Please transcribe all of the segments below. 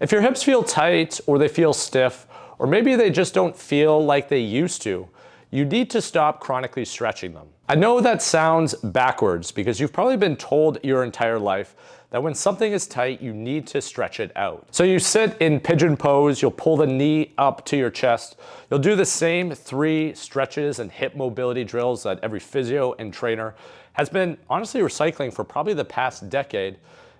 If your hips feel tight or they feel stiff, or maybe they just don't feel like they used to, you need to stop chronically stretching them. I know that sounds backwards because you've probably been told your entire life that when something is tight, you need to stretch it out. So you sit in pigeon pose, you'll pull the knee up to your chest, you'll do the same 3 stretches and hip mobility drills that every physio and trainer has been honestly recycling for probably the past decade,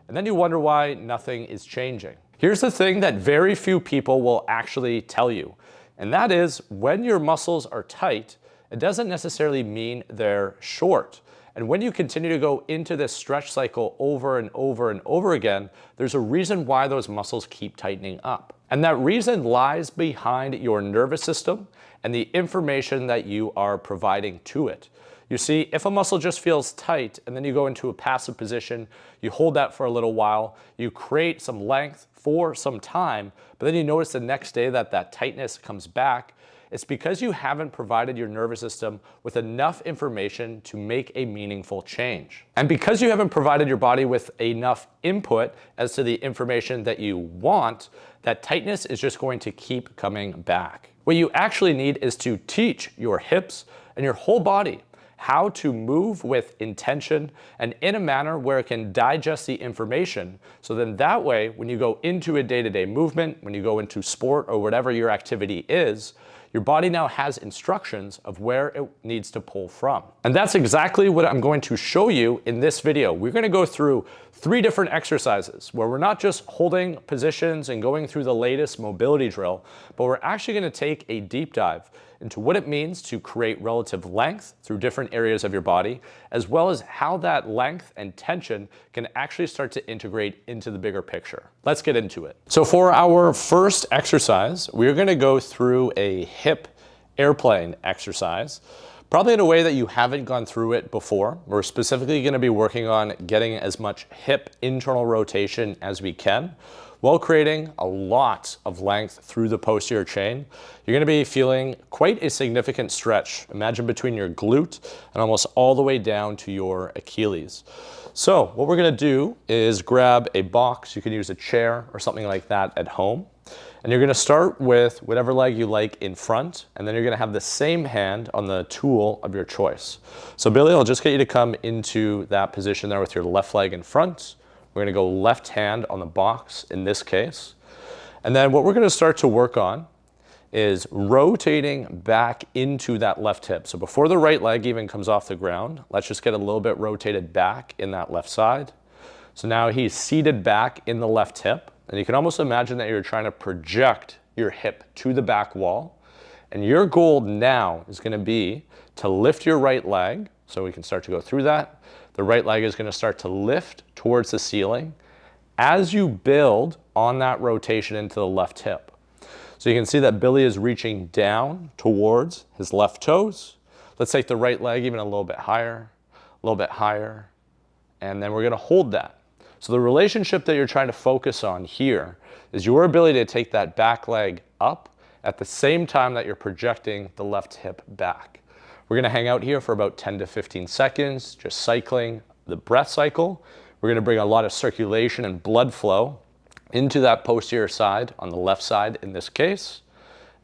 and then you wonder why nothing is changing. Here's the thing that very few people will actually tell you, and that is when your muscles are tight, it doesn't necessarily mean they're short. And when you continue to go into this stretch cycle over and over and over again, there's a reason why those muscles keep tightening up. And that reason lies behind your nervous system and the information that you are providing to it. You see, if a muscle just feels tight and then you go into a passive position, you hold that for a little while, you create some length for some time, but then you notice the next day that that tightness comes back, it's because you haven't provided your nervous system with enough information to make a meaningful change. And because you haven't provided your body with enough input as to the information that you want, that tightness is just going to keep coming back. What you actually need is to teach your hips and your whole body how to move with intention and in a manner where it can digest the information. So then that way, when you go into a day-to-day movement, when you go into sport or whatever your activity is, your body now has instructions of where it needs to pull from. And that's exactly what I'm going to show you in this video. We're going to go through 3 different exercises where we're not just holding positions and going through the latest mobility drill, but we're actually going to take a deep dive into what it means to create relative length through different areas of your body, as well as how that length and tension can actually start to integrate into the bigger picture. Let's get into it. So for our first exercise, we're going to go through a hip airplane exercise, probably in a way that you haven't gone through it before. We're specifically going to be working on getting as much hip internal rotation as we can, while creating a lot of length through the posterior chain. You're going to be feeling quite a significant stretch. Imagine between your glute and almost all the way down to your Achilles. So what we're going to do is grab a box. You can use a chair or something like that at home. And you're going to start with whatever leg you like in front, and then you're going to have the same hand on the tool of your choice. So Billy, I'll just get you to come into that position there with your left leg in front. We're going to go left hand on the box in this case. And then what we're going to start to work on is rotating back into that left hip. So before the right leg even comes off the ground, let's just get a little bit rotated back in that left side. So now he's seated back in the left hip. And you can almost imagine that you're trying to project your hip to the back wall. And your goal now is going to be to lift your right leg. So we can start to go through that. The right leg is going to start to lift towards the ceiling as you build on that rotation into the left hip. So you can see that Billy is reaching down towards his left toes. Let's take the right leg even a little bit higher, and then we're going to hold that. So the relationship that you're trying to focus on here is your ability to take that back leg up at the same time that you're projecting the left hip back. We're going to hang out here for about 10 to 15 seconds, just cycling the breath cycle. We're going to bring a lot of circulation and blood flow into that posterior side on the left side in this case,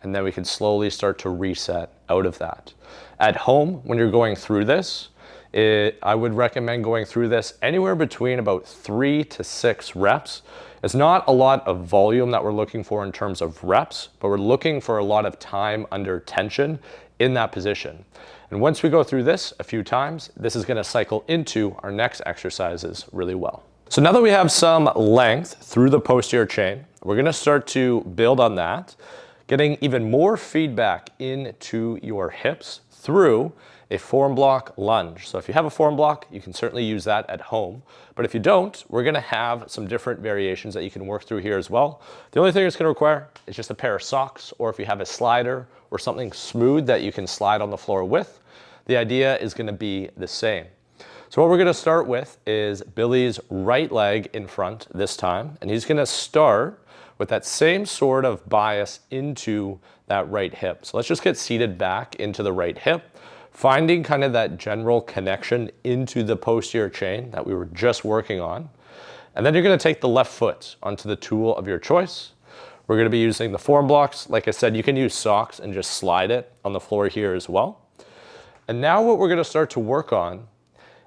and then we can slowly start to reset out of that. At home, when you're going through this, I would recommend going through this anywhere between about 3 to 6 reps. It's not a lot of volume that we're looking for in terms of reps, but we're looking for a lot of time under tension in that position. And once we go through this a few times, this is going to cycle into our next exercises really well. So now that we have some length through the posterior chain, we're going to start to build on that, getting even more feedback into your hips through a form block lunge. So if you have a form block, you can certainly use that at home. But if you don't, we're going to have some different variations that you can work through here as well. The only thing it's going to require is just a pair of socks, or if you have a slider or something smooth that you can slide on the floor with, the idea is going to be the same. So what we're going to start with is Billy's right leg in front this time, and he's going to start with that same sort of bias into that right hip. So let's just get seated back into the right hip, finding kind of that general connection into the posterior chain that we were just working on. And then you're gonna take the left foot onto the tool of your choice. We're gonna be using the form blocks. Like I said, you can use socks and just slide it on the floor here as well. And now what we're gonna start to work on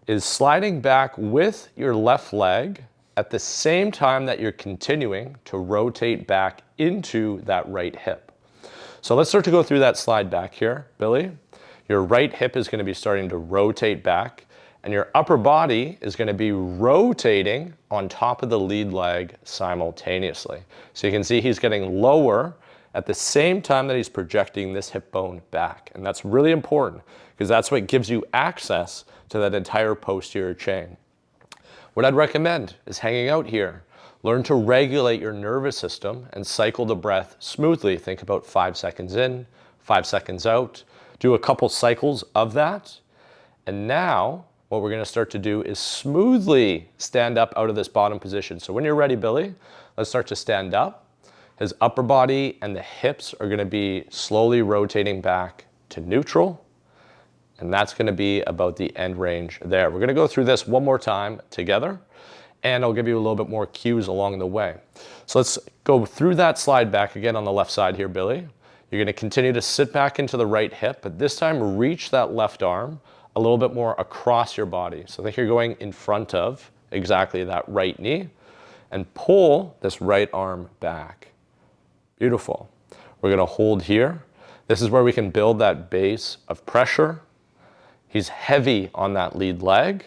is sliding back with your left leg at the same time that you're continuing to rotate back into that right hip. So let's start to go through that slide back here, Billy. Your right hip is gonna be starting to rotate back, and your upper body is gonna be rotating on top of the lead leg simultaneously. So you can see he's getting lower at the same time that he's projecting this hip bone back. And that's really important because that's what gives you access to that entire posterior chain. What I'd recommend is hanging out here. Learn to regulate your nervous system and cycle the breath smoothly. Think about 5 seconds in, 5 seconds out. Do a couple cycles of that. And now what we're gonna start to do is smoothly stand up out of this bottom position. So when you're ready, Billy, let's start to stand up. His upper body and the hips are gonna be slowly rotating back to neutral. And that's gonna be about the end range there. We're gonna go through this one more time together, and I'll give you a little bit more cues along the way. So let's go through that slide back again on the left side here, Billy. You're gonna continue to sit back into the right hip, but this time reach that left arm a little bit more across your body. So I think you're going in front of exactly that right knee, and pull this right arm back. Beautiful. We're gonna hold here. This is where we can build that base of pressure. He's heavy on that lead leg.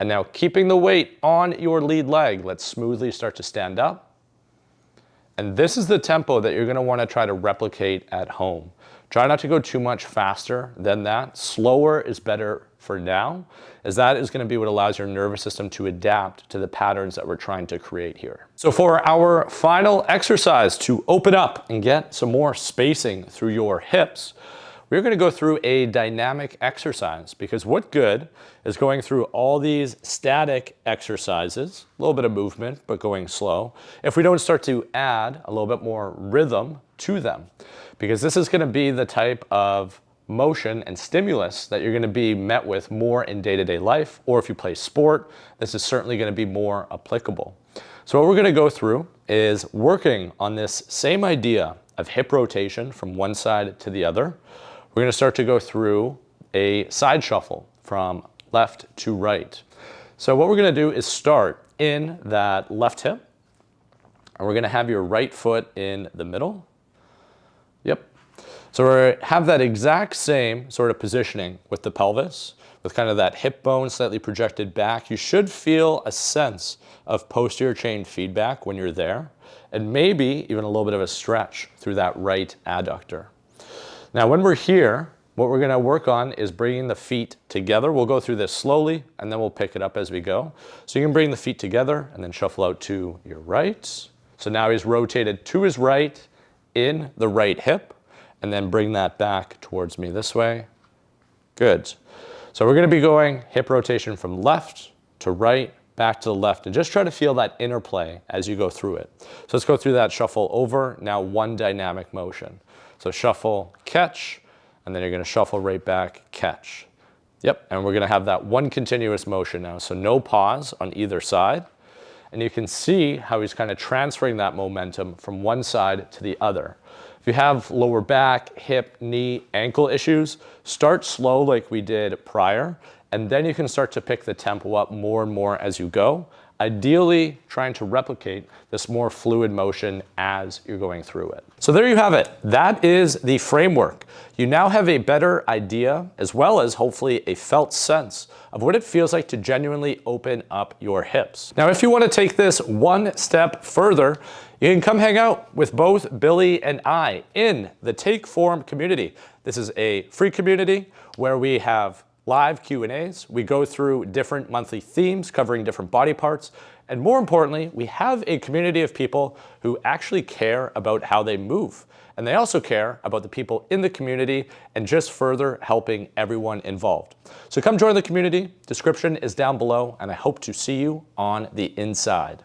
And now keeping the weight on your lead leg, let's smoothly start to stand up. And this is the tempo that you're gonna wanna try to replicate at home. Try not to go too much faster than that. Slower is better for now, as that is gonna be what allows your nervous system to adapt to the patterns that we're trying to create here. So for our final exercise to open up and get some more spacing through your hips, we're gonna go through a dynamic exercise, because what good is going through all these static exercises, a little bit of movement, but going slow, if we don't start to add a little bit more rhythm to them? Because this is gonna be the type of motion and stimulus that you're gonna be met with more in day-to-day life, or if you play sport, this is certainly gonna be more applicable. So what we're gonna go through is working on this same idea of hip rotation from one side to the other. We're gonna start to go through a side shuffle from left to right. So what we're gonna do is start in that left hip, and we're gonna have your right foot in the middle. Yep. So we're gonna have that exact same sort of positioning with the pelvis, with kind of that hip bone slightly projected back. You should feel a sense of posterior chain feedback when you're there, and maybe even a little bit of a stretch through that right adductor. Now, when we're here, what we're gonna work on is bringing the feet together. We'll go through this slowly, and then we'll pick it up as we go. So you can bring the feet together and then shuffle out to your right. So now he's rotated to his right in the right hip, and then bring that back towards me this way. Good. So we're gonna be going hip rotation from left to right, back to the left, and just try to feel that interplay as you go through it. So let's go through that shuffle over, now one dynamic motion. So shuffle, catch, and then you're gonna shuffle right back, catch. Yep, and we're gonna have that one continuous motion now, so no pause on either side. And you can see how he's kind of transferring that momentum from one side to the other. If you have lower back, hip, knee, ankle issues, start slow like we did prior, and then you can start to pick the tempo up more and more as you go. Ideally, trying to replicate this more fluid motion as you're going through it. So there you have it. That is the framework. You now have a better idea, as well as hopefully a felt sense of what it feels like to genuinely open up your hips. Now, if you want to take this one step further, you can come hang out with both Billy and I in the Take Form community. This is a free community where we have live Q&As. We go through different monthly themes covering different body parts. And more importantly, we have a community of people who actually care about how they move. And they also care about the people in the community and just further helping everyone involved. So come join the community. Description is down below, and I hope to see you on the inside.